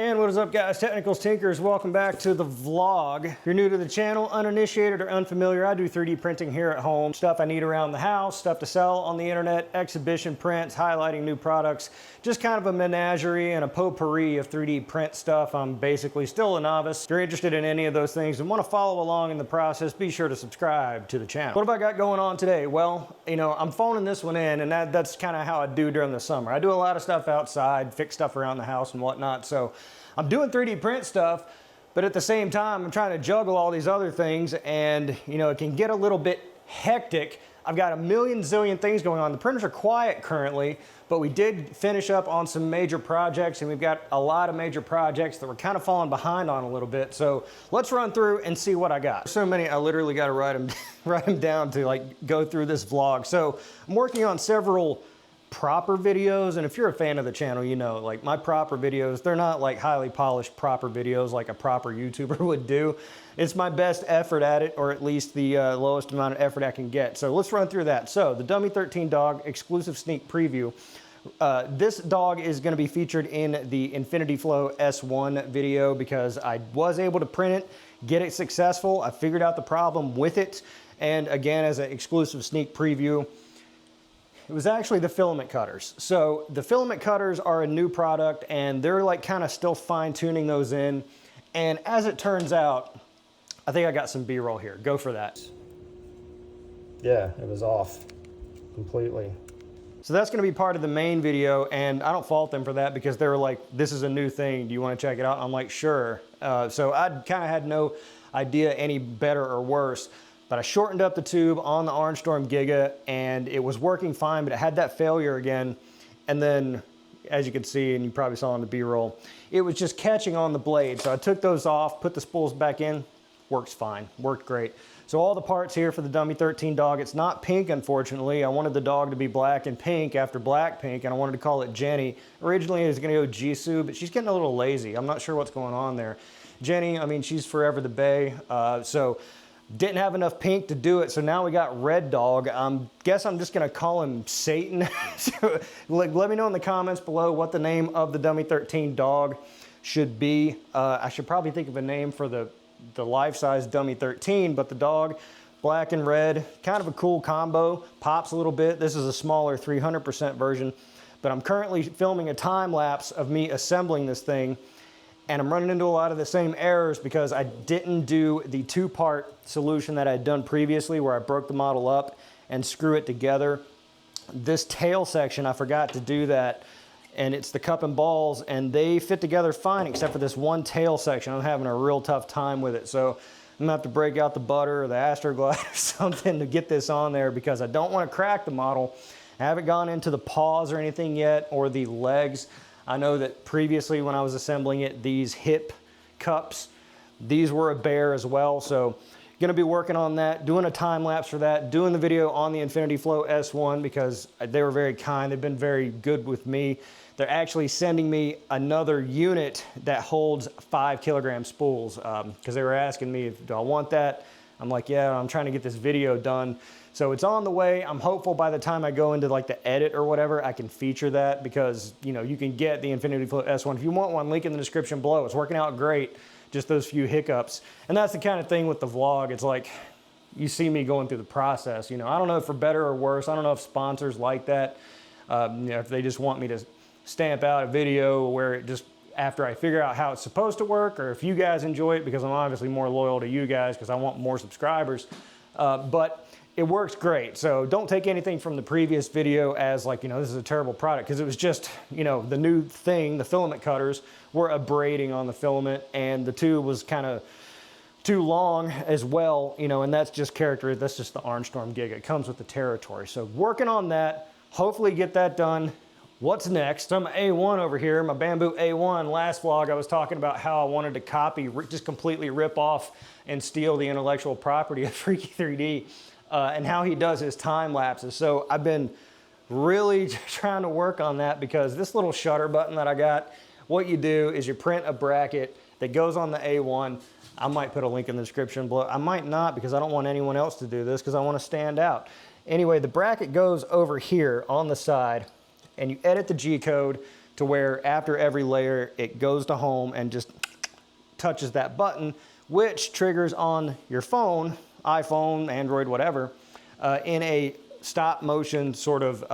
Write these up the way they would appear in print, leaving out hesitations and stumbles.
And what is up, guys? Technicals Tinkers, welcome back to the vlog. If you're new to the channel, uninitiated or unfamiliar, I do 3D printing here at home. Stuff I need around the house, stuff to sell on the internet, exhibition prints, highlighting new products, just kind of a menagerie and a potpourri of 3D print stuff. I'm basically still a novice. If you're interested in any of those things and want to follow along in the process, be sure to subscribe to the channel. What have I got going on today? Well, you know, I'm phoning this one in, and that's kind of how I do during the summer. I do a lot of stuff outside, fix stuff around the house and whatnot, so I'm doing 3D print stuff, but at the same time, I'm trying to juggle all these other things, and you know, it can get a little bit hectic. I've got a million zillion things going on. The printers are quiet currently, but we did finish up on some major projects, and we've got a lot of major projects that we're kind of falling behind on a little bit. So let's run through and see what I got. So many, I literally got to write them down to like go through this vlog. So I'm working on several proper videos, and if you're a fan of the channel, you know, like my proper videos, they're not like highly polished proper videos like a proper YouTuber would do. It's my best effort at it, or at least the lowest amount of effort I can get. So let's run through that. So the Dummy 13 dog exclusive sneak preview. This dog is going to be featured in the Infinity Flow S1 video because I was able to print it, get it successful. I figured out the problem with it, and again, as an exclusive sneak preview, it was actually the filament cutters. So the filament cutters are a new product, and they're like kind of still fine tuning those in. And as it turns out, I think I got some B-roll here. Go for that. Yeah, it was off completely. So that's gonna be part of the main video, and I don't fault them for that because they were like, this is a new thing, do you wanna check it out? And I'm like, sure. So I kind of had no idea any better or worse. But I shortened up the tube on the Orangestorm Giga, and it was working fine, but it had that failure again. And then, as you can see, and you probably saw in the B-roll, it was just catching on the blade. So I took those off, put the spools back in, works fine, worked great. So all the parts here for the Dummy 13 dog, it's not pink, unfortunately. I wanted the dog to be black and pink after black pink, and I wanted to call it Jenny. Originally it was gonna go Jisoo, but she's getting a little lazy. I'm not sure what's going on there. Jenny, I mean, she's forever the bae, so didn't have enough pink to do it, so now we got red dog. Guess I'm just gonna call him Satan. So, let me know in the comments below what the name of the Dummy 13 dog should be. I should probably think of a name for the life-size Dummy 13, but the dog, black and red, kind of a cool combo, pops a little bit. This is a smaller 300% version, but I'm currently filming a time lapse of me assembling this thing, and I'm running into a lot of the same errors because I didn't do the two-part solution that I'd done previously where I broke the model up and screw it together. This tail section, I forgot to do that, and it's the cup and balls, and they fit together fine except for this one tail section. I'm having a real tough time with it, so I'm gonna have to break out the butter or the Astroglide or something to get this on there because I don't want to crack the model. I haven't gone into the paws or anything yet, or the legs. I know that previously when I was assembling it, these hip cups, these were a bear as well. So gonna be working on that, doing a time lapse for that, doing the video on the Infinity Flow S1 because they were very kind. They've been very good with me. They're actually sending me another unit that holds 5 kilogram spools because they were asking me, do I want that? I'm like, yeah, I'm trying to get this video done. So it's on the way. I'm hopeful by the time I go into like the edit or whatever, I can feature that because, you know, you can get the Infinity Flow S1. If you want one, link in the description below. It's working out great, just those few hiccups. And that's the kind of thing with the vlog. It's like, you see me going through the process. You know, I don't know if for better or worse. I don't know if sponsors like that. You know, if they just want me to stamp out a video where it just, after I figure out how it's supposed to work, or if you guys enjoy it, because I'm obviously more loyal to you guys because I want more subscribers. But it works great. So don't take anything from the previous video as like, you know, this is a terrible product, because it was just, you know, the new thing, the filament cutters were abrading on the filament, and the tube was kind of too long as well, you know, and that's just character. That's just the Orangestorm Giga. It comes with the territory. So working on that, hopefully get that done. What's next? I'm A1 over here, my Bamboo A1. Last vlog I was talking about how I wanted to copy, just completely rip off and steal the intellectual property of Freaky 3D and how he does his time lapses. So I've been really trying to work on that because this little shutter button that I got, what you do is you print a bracket that goes on the A1. I might put a link in the description below. I might not because I don't want anyone else to do this because I want to stand out. Anyway, the bracket goes over here on the side, and you edit the G code to where after every layer, it goes to home and just touches that button, which triggers on your phone, iPhone, Android, whatever, in a stop motion sort of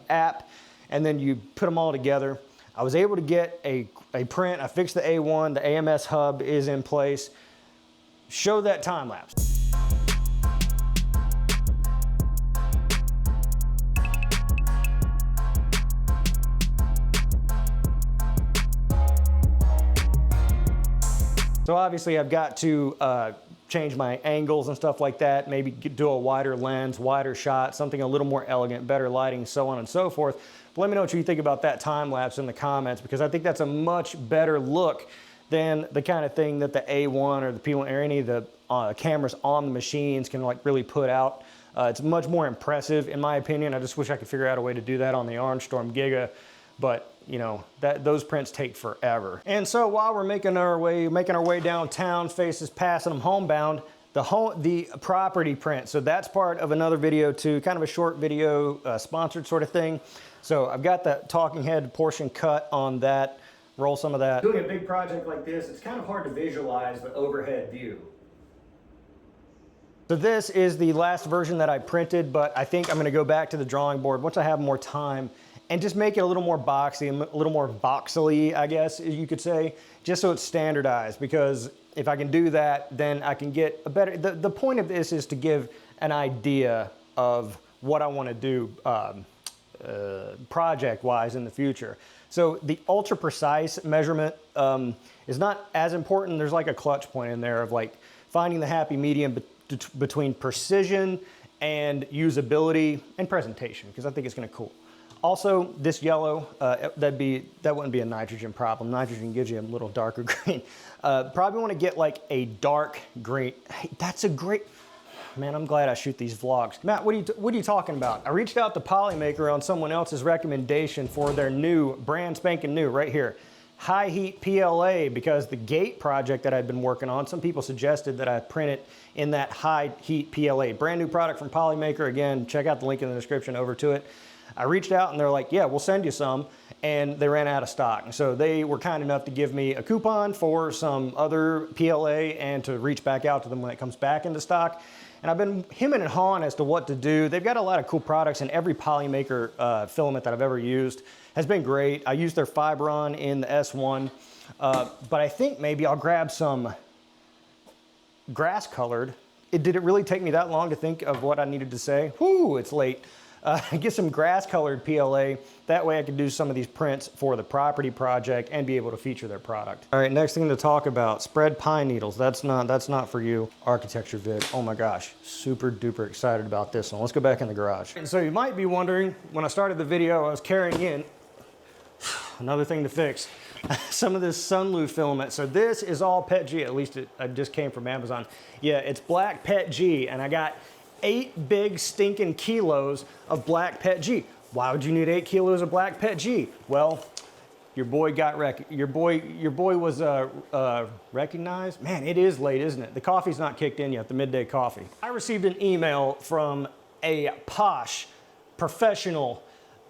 app, and then you put them all together. I was able to get a print. I fixed the A1, the AMS hub is in place. Show that time lapse. So obviously I've got to change my angles and stuff like that, maybe do a wider lens, wider shot, something a little more elegant, better lighting, so on and so forth. But let me know what you think about that time lapse in the comments, because I think that's a much better look than the kind of thing that the A1 or the P1 or any of the cameras on the machines can like really put out. It's much more impressive in my opinion. I just wish I could figure out a way to do that on the Orangestorm Giga, but you know, those prints take forever. And so while we're making our way downtown, faces passing them homebound, the property print. So that's part of another video too, kind of a short video, sponsored sort of thing. So I've got the talking head portion cut on that, roll some of that. Doing a big project like this, it's kind of hard to visualize the overhead view. So this is the last version that I printed, but I think I'm gonna go back to the drawing board once I have more time and just make it a little more boxy, a little more voxely, I guess you could say, just so it's standardized, because if I can do that, then I can get a better, the point of this is to give an idea of what I wanna do project-wise in the future. So the ultra precise measurement is not as important. There's like a clutch point in there of like finding the happy medium between precision and usability and presentation, because I think it's gonna cool. Also, this yellow, that wouldn't be a nitrogen problem. Nitrogen gives you a little darker green. Probably want to get like a dark green. Hey, that's a great, man, I'm glad I shoot these vlogs. Matt, what are you talking about? I reached out to Polymaker on someone else's recommendation for their new, brand spanking new, right here, high heat PLA, because the gate project that I'd been working on, some people suggested that I print it in that high heat PLA. Brand new product from Polymaker. Again, check out the link in the description over to it. I reached out and they're like, yeah, we'll send you some, and they ran out of stock. And so they were kind enough to give me a coupon for some other PLA and to reach back out to them when it comes back into stock. And I've been hemming and hawing as to what to do. They've got a lot of cool products, and every Polymaker filament that I've ever used has been great. I used their Fibron in the S1, but I think maybe I'll grab some grass colored. Did it really take me that long to think of what I needed to say? Whoo, it's late. Get some grass colored PLA. That way I can do some of these prints for the property project and be able to feature their product. All right, next thing to talk about, spread pine needles. That's not for you. Architecture vid, oh my gosh, super duper excited about this one. Let's go back in the garage. And so you might be wondering, when I started the video, I was carrying in another thing to fix. Some of this Sunlu filament. So this is all PETG, at least it just came from Amazon. Yeah, it's black PETG, and I got 8 big stinking kilos of black PETG. Why would you need 8 kilos of black PETG? Well, your boy was recognized. Man, it is late, isn't it? The coffee's not kicked in yet, the midday coffee. I received an email from a posh, professional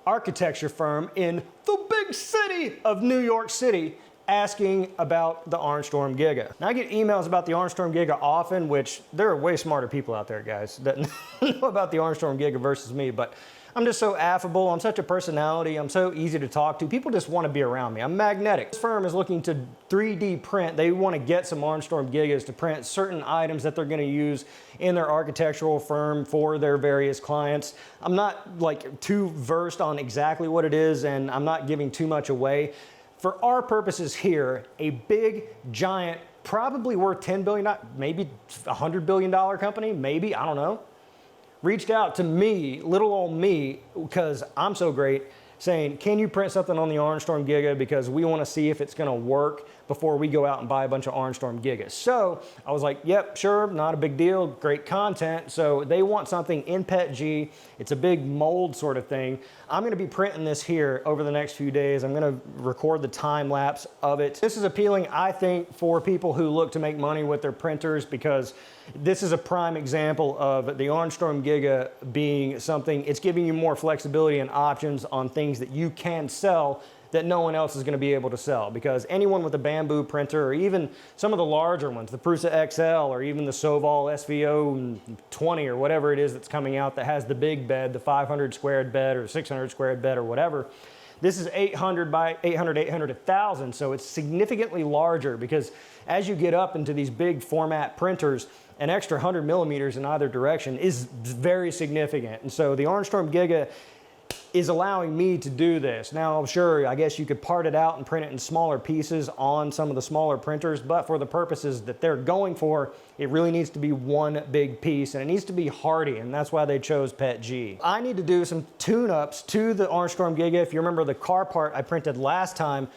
architecture firm in the big city of New York City asking about the Orangestorm Giga. Now I get emails about the Orangestorm Giga often, which there are way smarter people out there, guys, that know about the Orangestorm Giga versus me, but I'm just so affable, I'm such a personality, I'm so easy to talk to. People just want to be around me. I'm magnetic. This firm is looking to 3D print. They want to get some Orangestorm Gigas to print certain items that they're going to use in their architectural firm for their various clients. I'm not like too versed on exactly what it is, and I'm not giving too much away. For our purposes here, a big, giant, probably worth $10 billion, maybe $100 billion company, maybe, I don't know, reached out to me, little old me, because I'm so great, saying, can you print something on the Orangestorm Giga, because we want to see if it's going to work before we go out and buy a bunch of Orangestorm Gigas. So I was like, yep, sure, not a big deal, great content. So they want something in PETG. It's a big mold sort of thing. I'm going to be printing this here over the next few days. I'm going to record the time lapse of it. This is appealing, I think, for people who look to make money with their printers, because this is a prime example of the Orangestorm Giga being something, it's giving you more flexibility and options on things that you can sell that no one else is going to be able to sell, because anyone with a bamboo printer, or even some of the larger ones, the Prusa XL, or even the Soval SVO 20 or whatever it is that's coming out that has the big bed, the 500 squared bed or 600 squared bed or whatever. This is 800 by 800, 800, 1000, so it's significantly larger, because as you get up into these big format printers, an extra 100 millimeters in either direction is very significant. And so the Orangestorm Giga is allowing me to do this. Now, sure, I guess you could part it out and print it in smaller pieces on some of the smaller printers, but for the purposes that they're going for, it really needs to be one big piece, and it needs to be hardy, and that's why they chose PETG. I need to do some tune-ups to the Orangestorm Giga. If you remember the car part I printed last time,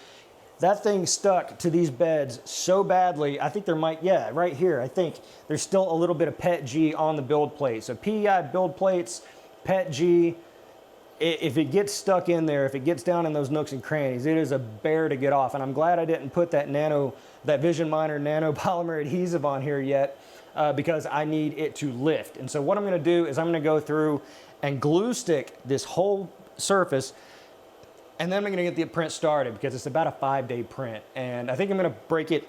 that thing stuck to these beds so badly. I think there might, yeah, right here, I think there's still a little bit of PETG on the build plate. So PEI build plates, PETG, if it gets stuck in there, if it gets down in those nooks and crannies, it is a bear to get off. And I'm glad I didn't put that Vision Miner nano polymer adhesive on here yet, because I need it to lift. And so what I'm gonna do is I'm gonna go through and glue stick this whole surface, and then I'm gonna get the print started, because it's about a 5-day print. And I think I'm gonna break it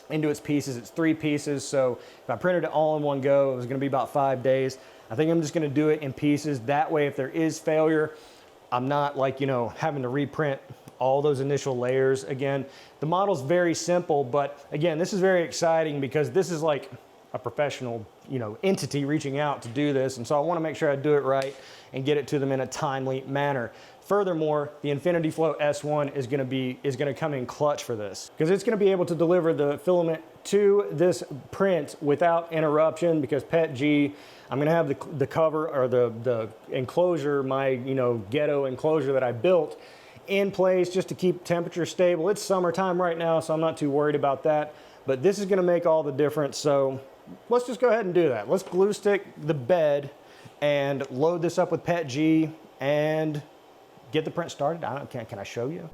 into its pieces. It's 3 pieces, so if I printed it all in one go, it was gonna be about 5 days. I think I'm just gonna do it in pieces. That way, if there is failure, I'm not, like, you know, having to reprint all those initial layers again. The model's very simple, but again, this is very exciting, because this is like a professional, you know, entity reaching out to do this. And so I wanna make sure I do it right and get it to them in a timely manner. Furthermore, the Infinity Flow S1 is gonna come in clutch for this, because it's gonna be able to deliver the filament to this print without interruption, because PETG, I'm gonna have the cover, or the enclosure, my, you know, ghetto enclosure that I built in place just to keep temperature stable. It's summertime right now, so I'm not too worried about that, but this is gonna make all the difference. So let's just go ahead and do that. Let's glue stick the bed and load this up with PETG and get the print started. Can I show you?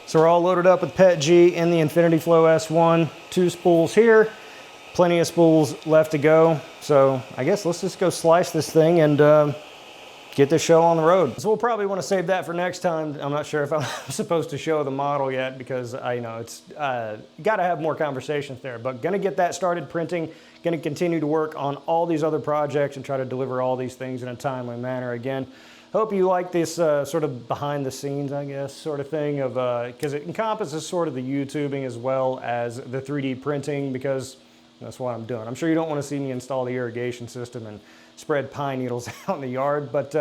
So we're all loaded up with PETG in the Infinity Flow S1. 2 spools here, plenty of spools left to go. So I guess let's just go slice this thing and get this show on the road. So we'll probably want to save that for next time. I'm not sure if I'm supposed to show the model yet, because I know it's got to have more conversations there, but gonna get that started printing, gonna continue to work on all these other projects and try to deliver all these things in a timely manner. Again, hope you like this sort of behind the scenes, I guess, sort of thing, of because it encompasses sort of the YouTubing as well as the 3D printing, because that's what I'm doing. I'm sure you don't want to see me install the irrigation system and spread pine needles out in the yard, but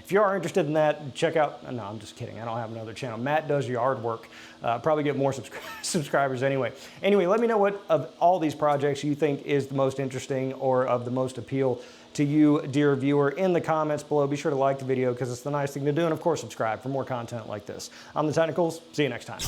if you are interested in that, check out, no, I'm just kidding, I don't have another channel. Matt does yard work. Probably get more subscribers anyway. Anyway, let me know what of all these projects you think is the most interesting or of the most appeal to you, dear viewer, in the comments below. Be sure to like the video, because it's the nice thing to do, and of course subscribe for more content like this. I'm the Technicals. See you next time.